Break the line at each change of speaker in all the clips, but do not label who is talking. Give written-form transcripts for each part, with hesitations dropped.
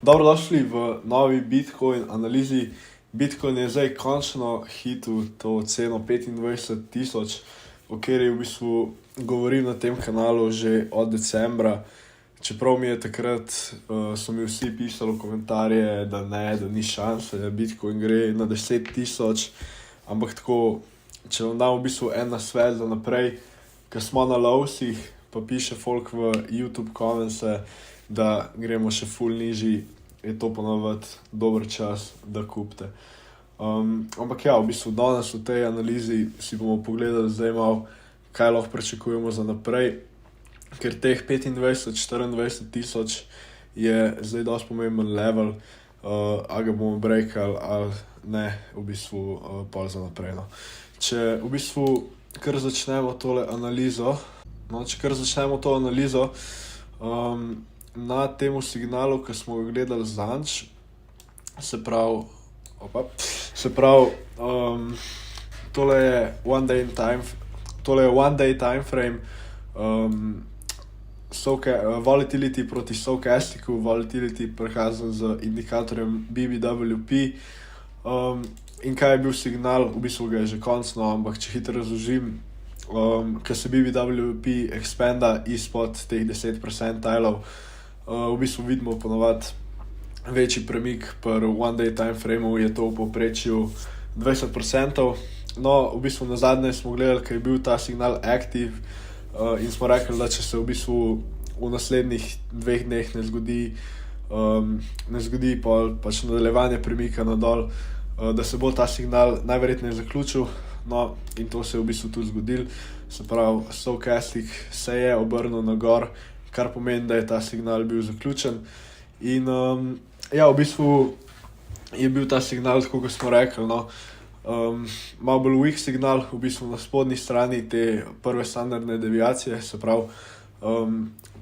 Dobrodošli v novi Bitcoin analizi. Bitcoin je zdaj končno hitel to ceno 25 000, o kateri v bistvu govorim na tem kanalu že od decembra. Čeprav mi je takrat, so mi vsi pisali v komentarje, da ni šanse, da Bitcoin gre na 10 000. Ampak tako, če vam dam v bistvu en nasvet za naprej, ker smo na lovsih, pa piše folk v YouTube komense, da gremo še ful nižji, je to ponovadi dober čas, da kupite. Ampak ja, v bistvu danes v tej analizi si bomo pogledali zdaj malo, kaj lahko pričakujemo za naprej, ker teh 25-24 000 je zdaj dosti pomemben level, a ga bomo breakali ali ne, v bistvu pol za naprej. No. Če v bistvu kar začnemo to analizo, na temu signalu, ki smo ga gledali zadnjič, se pravi, tole je one day time frame, volatility proti stochasticu, volatility prikazan z indikatorjem BBWP, in kaj je bil signal, v bistvu ga je že konc, no, ampak če hitro razložim, ker se BBWP expanda izpod teh 10 percentilov, v bistvu vidimo ponovadi večji premik per one day time frameu, je to v povprečju 20%. No, v bistvu nazadnje smo gledali, ker je bil ta signal active, in smo rekli, da če se v bistvu v naslednjih 2 dneh ne zgodi pač nadaljevanje premika nadol, da se bo ta signal najverjetneje zaključil. No, in to se je v bistvu tudi zgodilo, se pravi, stochastic se je obrnil na gor, kar pomeni, da je ta signal bil zaključen. In ja, v bistvu je bil ta signal, tako kot smo rekli, no, malo bolj weak signal, v bistvu na spodnji strani te prve standardne deviacije, se pravi,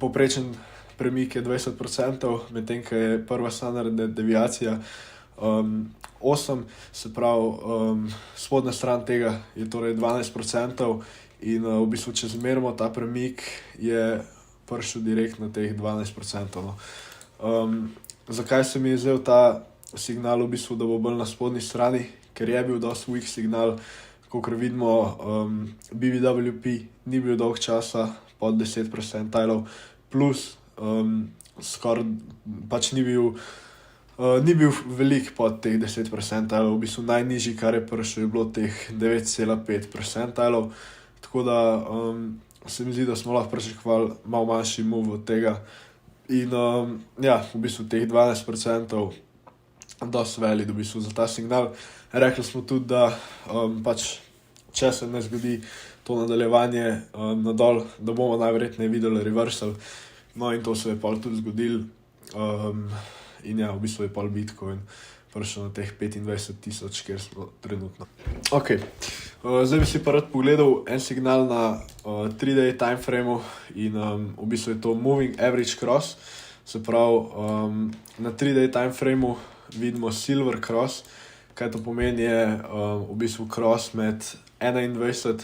povprečen premik je 20%, medtem ko je prva standardna deviacija 8, se pravi, spodnja stran tega je torej 12%, in v bistvu, če zmerimo ta premik, je prišel direktno na teh 12%. No. Zakaj se mi je zdel ta signal v bistvu, da bo bolj na spodnji strani? Ker je bil dosti weak signal, kakor vidimo, BBWP ni bil dolg časa pod 10 percentilov, plus skoraj pač ni bil velik pod teh 10 percentilov, v bistvu najnižji, kar je prišel, je bilo teh 9,5 percentilov, tako da se mi zdi, da smo lahko pričakovali malo manjši move od tega. In ja, v bistvu teh 12% dosti velik, v bistvu za ta signal. Rekli smo tudi, da pač, če se ne zgodi to nadaljevanje nadol, da bomo najverjetneje videli reversal. No, in to se je pol tudi zgodilo. In ja, v bistvu je pol Bitcoin prišel na teh 25 000, kjer smo trenutno. Ok, zdaj bi si pa rad pogledal en signal na 3-day time frameu in v bistvu je to moving average cross, se pravi, na 3-day time frameu vidimo silver cross. Kaj to pomeni je v bistvu cross med 21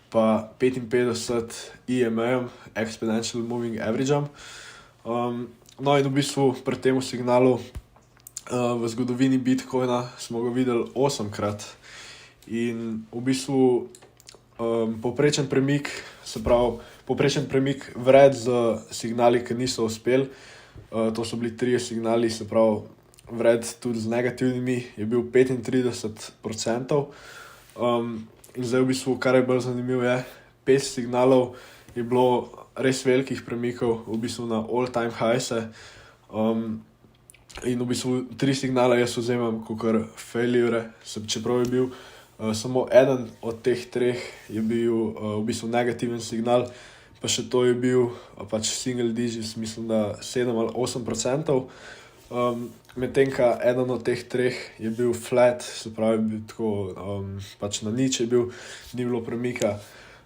pa 55 EMA-jem, exponential moving average-em. No, in v bistvu pri tem signalu v zgodovini Bitcoina smo ga videli 8-krat. In v bistvu povprečen premik, se pravi, povprečen premik vred z signali, ki niso uspeli, to so bili 3 signali, se pravi, vred tudi z negativnimi, je bil 35%. In zdaj v bistvu, kar je bolj zanimivo je, 5 signalov je bilo res velikih premikov, v bistvu na all-time highs-e. In v bistvu 3 signale jaz vzemam kakor failure, čeprav je bil samo eden od teh 3 je bil v bistvu negativen signal, pa še to je bil pač single digits, mislim, da 7 ali 8%. Medtem ka eden od teh 3 je bil flat, se pravi, bil tako, pač na nič je bil, ni bilo premika,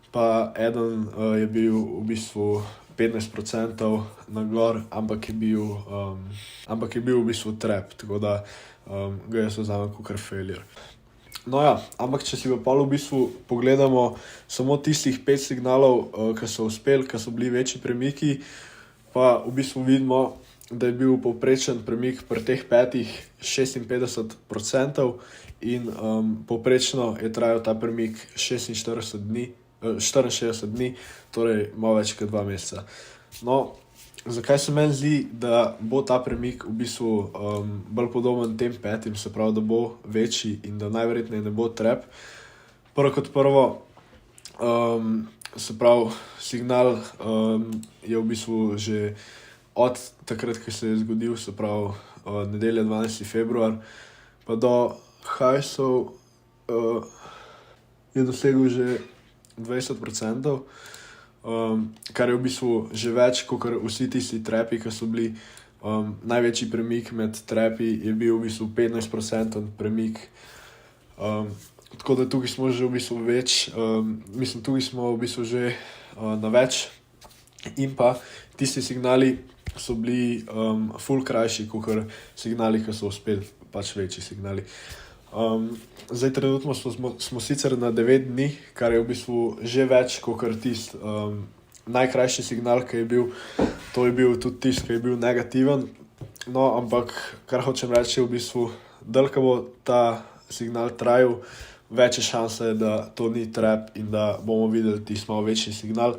pa eden je bil v bistvu 15% na gor, ampak je bil v bistvu trap, tako da ga jaz vzamem kakor failure. No ja, ampak če si pa pol v bistvu pogledamo samo tistih 5 signalov, ki so uspeli, ki so bili večji premiki, pa v bistvu vidimo, da je bil povprečen premik pri teh petih 56% in povprečno je trajal ta premik 46 dni, 64 dni, torej malo več kot 2 meseca. No, zakaj se meni zdi, da bo ta premik v bistvu bolj podoben tem petim, se pravi, da bo večji in da najverjetneje ne bo trap? Prvo kot prvo, se pravi, signal je v bistvu že od takrat, ko se je zgodil, se pravi, nedelja 12. februar, pa do highsov je dosegel že 20%, kar je v bistvu že več, kot vsi tisti trapi, ki so bili. Največji premik med trapi je bil v bistvu 15% premik. Tako da tukaj smo že v bistvu tukaj smo v bistvu že na več. In pa tisti signali so bili ful krajši, kot signali, ki so uspeli, pač večji signali. Zdaj trenutno smo sicer na 9 dni, kar je v bistvu že več, kot tisti najkrajši signal, ki je bil. To je bil tudi tisti, ki je bil negativen. No, ampak kar hočem reči, je v bistvu, dlje ko bo ta signal trajal, več je šanse, da to ni trap in da bomo videli tisti malo večji signal.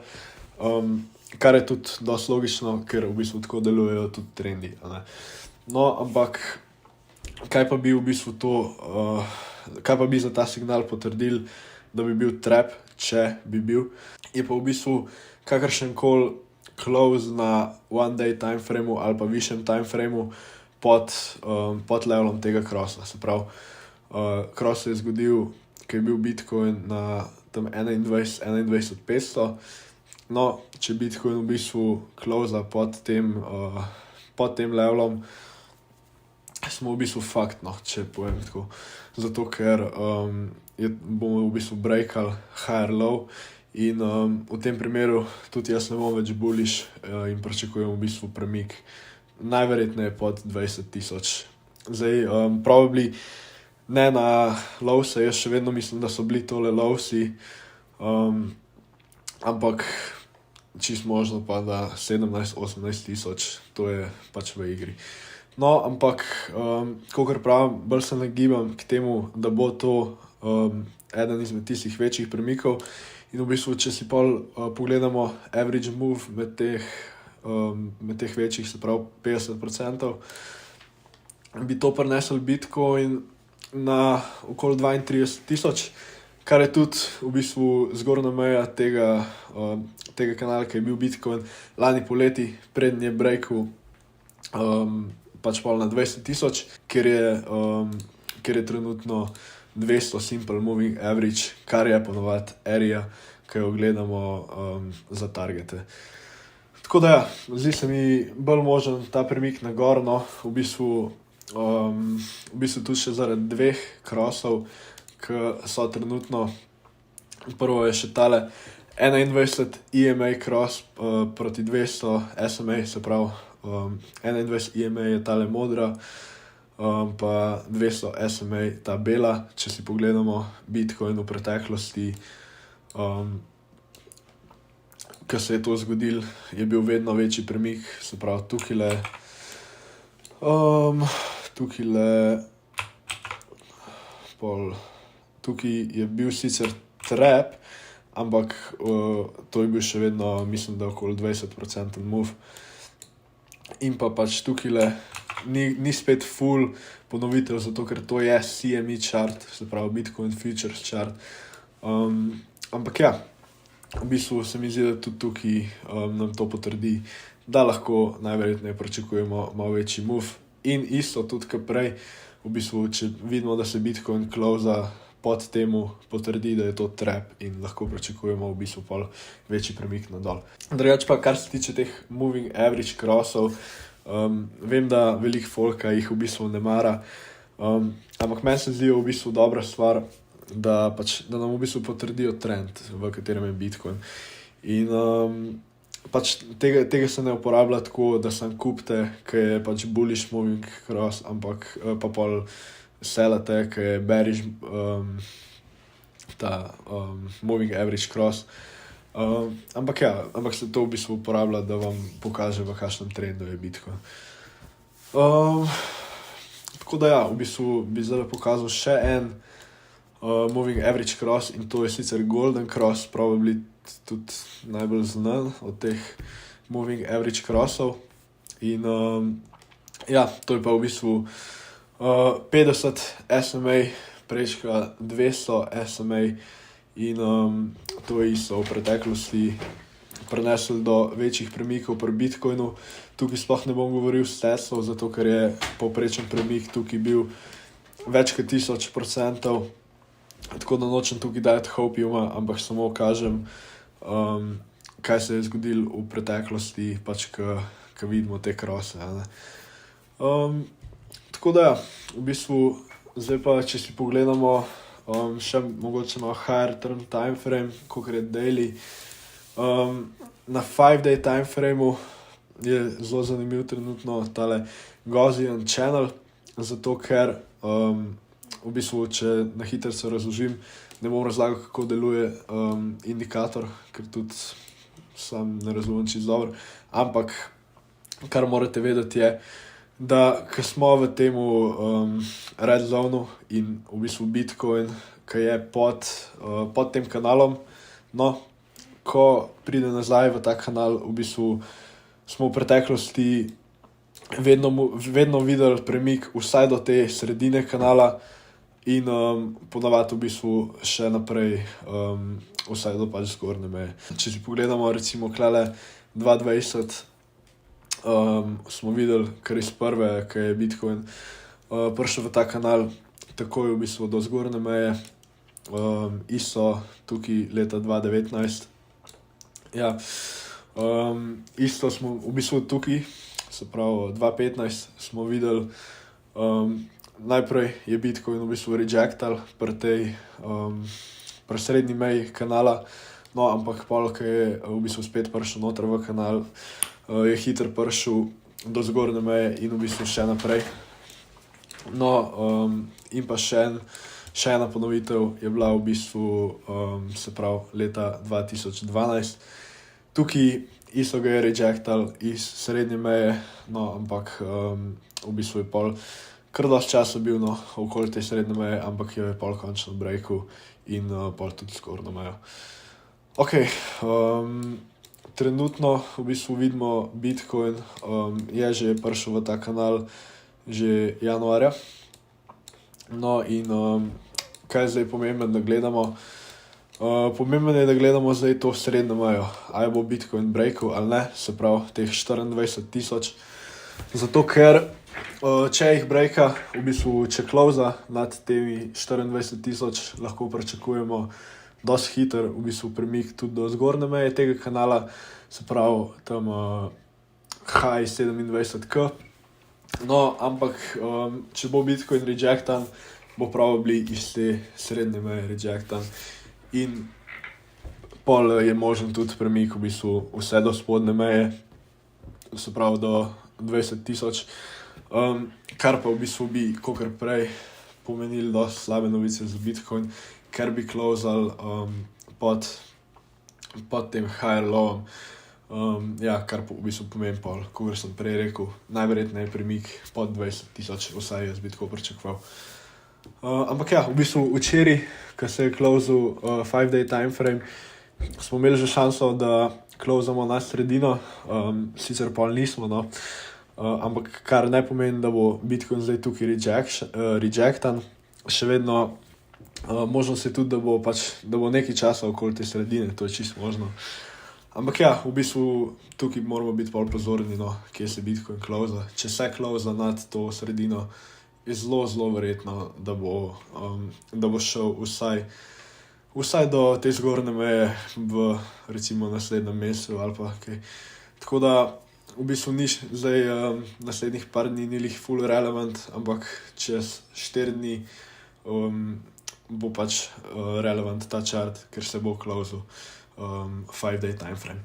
Kar je tudi dosti logično, ker v bistvu tako delujejo tudi trendi. No, ampak kaj pa bi v bistvu kaj pa bi za ta signal potrdil, da bi bil trap, če bi bil, je pa v bistvu kakršenkoli close na one day timeframeu ali pa višjem timeframeu pod levelom tega crossa. Se pravi, cross se je zgodil, ko je bil Bitcoin na tam 21,500. No, če Bitcoin v bistvu close pod tem levelom, smo v bistvu fakt, no, če povem tako. Zato, ker bomo v bistvu breakali higher low in v tem primeru tudi jaz ne bom več bullish in pričakujem v bistvu premik najverjetneje pod 20,000. Zdaj, probably ne na lowse, jaz še vedno mislim, da so bili tole lowsi, ampak čisto možno pa, da 17-18 tisoč, to je pač v igri. No, ampak, kakor pravim, bolj se nagibam k temu, da bo to eden izmed tistih večjih premikov. In v bistvu, če si pogledamo average move med teh večjih, se pravi 50%, bi to prinesel Bitcoin na okoli 32,000, kar je tudi v bistvu zgornja meja tega kanala, ki je bil Bitcoin lani poleti, prednji je breakal pač pol na 20,000, ker je trenutno 200 simple moving average, kar je ponovadi area, ki jo gledamo za targete. Tako da ja, zdi se mi bolj možen ta premik na gor, no, v bistvu tudi še zaradi 2 crossov, ki so trenutno. Prvo je še tale 21 EMA cross proti 200 SMA, se pravi 21 EMA je tale modra, pa 200 SMA ta bela. Če si pogledamo Bitcoin v preteklosti, ko se je to zgodilo, je bil vedno večji premik, se pravi tukaj je bil sicer trap, ampak to je bil še vedno, mislim, da okoli 20% move. In pa pač tukaj ni spet full ponovitev, zato ker to je CME chart, se pravi Bitcoin Futures chart. Ampak ja, v bistvu se mi zdi, da tudi tukaj nam to potrdi, da lahko najverjetneje pričakujemo malo večji move. In isto tudi kot prej, v bistvu, če vidimo, da se Bitcoin close pod temu, potrdi, da je to trap in lahko pričakujemo v bistvu pol večji premik nadol. Drugače pa, kar se tiče teh moving average crossov, vem, da veliko folka jih v bistvu ne mara, ampak meni se zdi v bistvu dobra stvar, da nam v bistvu potrdijo trend, v katerem je Bitcoin. In pač tega se ne uporablja tako, da sem kupite, ki je pač bullish moving cross, ampak pa pol selate, ki je bearish moving average cross. Ampak se to v bistvu uporablja, da vam pokaže, v kakšnem trendu je Bitcoin. Tako da ja, v bistvu bi zdaj pokazal še en moving average cross in to je sicer golden cross, probably tudi najbolj znan od teh moving average crossov. In ja, to je pa v bistvu 50 SMA, prečka 200 SMA in to je isto v preteklosti prenesli do večjih premikov pri Bitcoinu. Tukaj sploh ne bom govoril s Teslov, zato ker je povprečen premik tukaj bil več kot 1000%. Tako da nočem tukaj dati hopiuma, ampak samo kažem, kaj se je zgodilo v preteklosti, pač ko vidimo te krose. Tako da ja, v bistvu zdaj pa, če si pogledamo še mogoče malo higher term time frame, kakor je daily. Na 5-day time frameu je zelo zanimiv trenutno tale Gaussian channel, zato ker v bistvu, če na hitro se razložim, ne bom razlagal, kako deluje indikator, ker tudi sam ne razumem čisto dobro, ampak kar morate vedeti je, da ko smo v temu red zonu in v bistvu Bitcoin, ki je pod tem kanalom, no, ko pride nazaj v ta kanal, v bistvu smo v preteklosti vedno videli premik vsaj do te sredine kanala in ponavadi v bistvu še naprej vsaj do pač zgornje meje. Če si pogledamo recimo klele 2020, smo videli kar iz prve, ko je Bitcoin prišel v ta kanal, takoj v bistvu do zgornje meje, isto tukaj leta 2019. Ja, isto smo v bistvu tukaj, se pravi 2015 smo videli, najprej je Bitcoin v bistvu rejectal pri srednji meji kanala, no, ampak pol, ko je v bistvu spet prišel noter v kanal, je hitro prišel do zgornje meje in v bistvu še naprej. No, in pa še ena ponovitev je bila v bistvu, se pravi leta 2012. Tukaj isto ga je rejectal iz srednje meje, no, ampak v bistvu je pol kar dosti časa bil okoli te srednje meje, ampak jo je pol končno breakal in pol tudi zgornjo mejo. Ok, trenutno v bistvu vidimo Bitcoin, je že prišel v ta kanal že januarja. No in kaj je zdaj pomembno, da gledamo? Pomembno je, da gledamo zdaj to srednjo mejo, ali bo Bitcoin breakal ali ne, se pravi teh 24,000. Zato ker če jih breaka, v bistvu če close nad temi 24,000, lahko pričakujemo dosti hiter v bistvu premik tudi do zgornje meje tega kanala, se pravi tam high 27k. No, ampak če bo Bitcoin rejectan, bo probably iz te srednje meje rejectan in pol je možen tudi premik v bistvu vse do spodnje meje, se pravi do 20,000, kar pa v bistvu bi kakor prej pomenili dosti slabe novice za Bitcoin, ker bi closal pod tem higher lowom, ja, kar v bistvu pomeni pol, kakor sem prej rekel, najverjetneje premik pod 20,000, vsaj jaz bi tako pričakoval. Ampak ja, v bistvu včeraj, ko se je closal 5-day time frame, smo imeli že šanso, da closamo na sredino, sicer pol nismo, no, ampak kar ne pomeni, da bo Bitcoin zdaj tukaj rejectan, še vedno možnost je tudi, da bo nekaj časa okoli te sredine, to je čisto možno. Ampak ja, v bistvu tukaj moramo biti pol pozorni, no, kje se Bitcoin close. Če se close nad to sredino, je zelo verjetno, da bo šel vsaj do te zgornje meje v recimo naslednjem mesecu ali pa kaj. Tako da v bistvu ni zdaj naslednjih par dni ni lih full relevant, ampak čez 4 dni bo pač relevant ta chart, ker se bo closal 5-day time frame.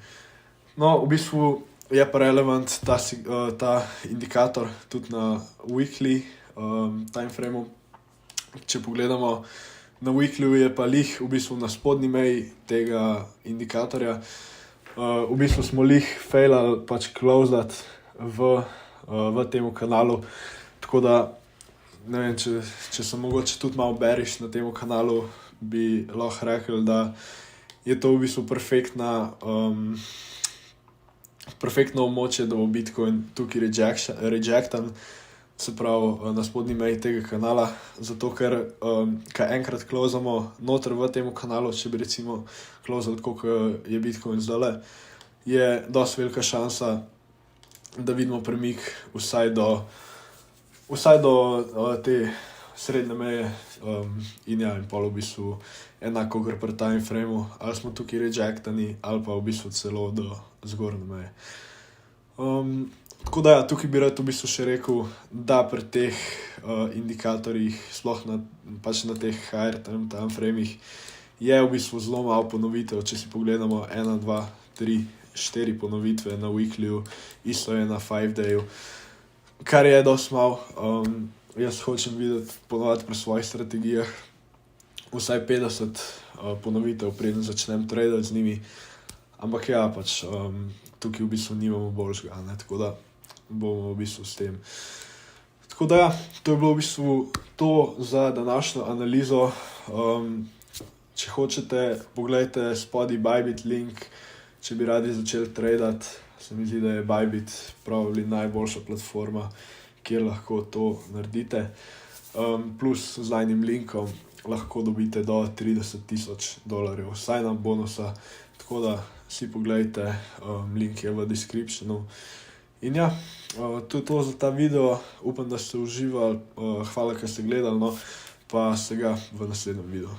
No, v bistvu je pa relevant ta indikator tudi na weekly time frameu. Če pogledamo na weekly, je pa lih v bistvu na spodnji meji tega indikatorja. V bistvu smo lih failali pač closati v v tem kanalu. Tako da, ne vem, če se mogoče tudi malo beriš na tem kanalu, bi lahko rekel, da je to v bistvu perfektno območje, da bo Bitcoin tukaj rejectan, se pravi na spodnji meji tega kanala, zato ker kaj enkrat closamo noter v tem kanalu, če bi recimo closali tako, kot je Bitcoin zdajle, je dosti velika šansa, da vidimo premik vsaj do te srednje meje in pol v bistvu enako kot pri time frameu, ali smo tukaj rejectani, ali pa v bistvu celo do zgornje meje. Tako da tukaj bi rad v bistvu še rekel, da pri teh indikatorjih, sploh pač na teh higher time frameh, je v bistvu zelo malo ponovitev, če si pogledamo 1, 2, 3, 4 ponovitve na weeklyju, isto je na 5-dayu, kar je dosti malo. Jaz hočem videti ponovati pri svojih strategijah vsaj 50 ponovitev, preden začnem tradati z njimi, ampak ja, pač tukaj v bistvu nimamo boljšega, tako da bomo v bistvu s tem. Tako da ja, to je bilo v bistvu to za današnjo analizo. Če hočete, pogledajte spodaj Bybit link, če bi radi začeli tradati. Se mi zdi, da je Bybit probably najboljša platforma, kjer lahko to naredite. Plus z najnim linkom lahko dobite do $30,000 sign-up bonusa, tako da si pogledajte, link je v descriptionu. In ja, to je to za ta video, upam, da ste uživali, hvala, ker ste gledali, no, pa se ga v naslednjem videu.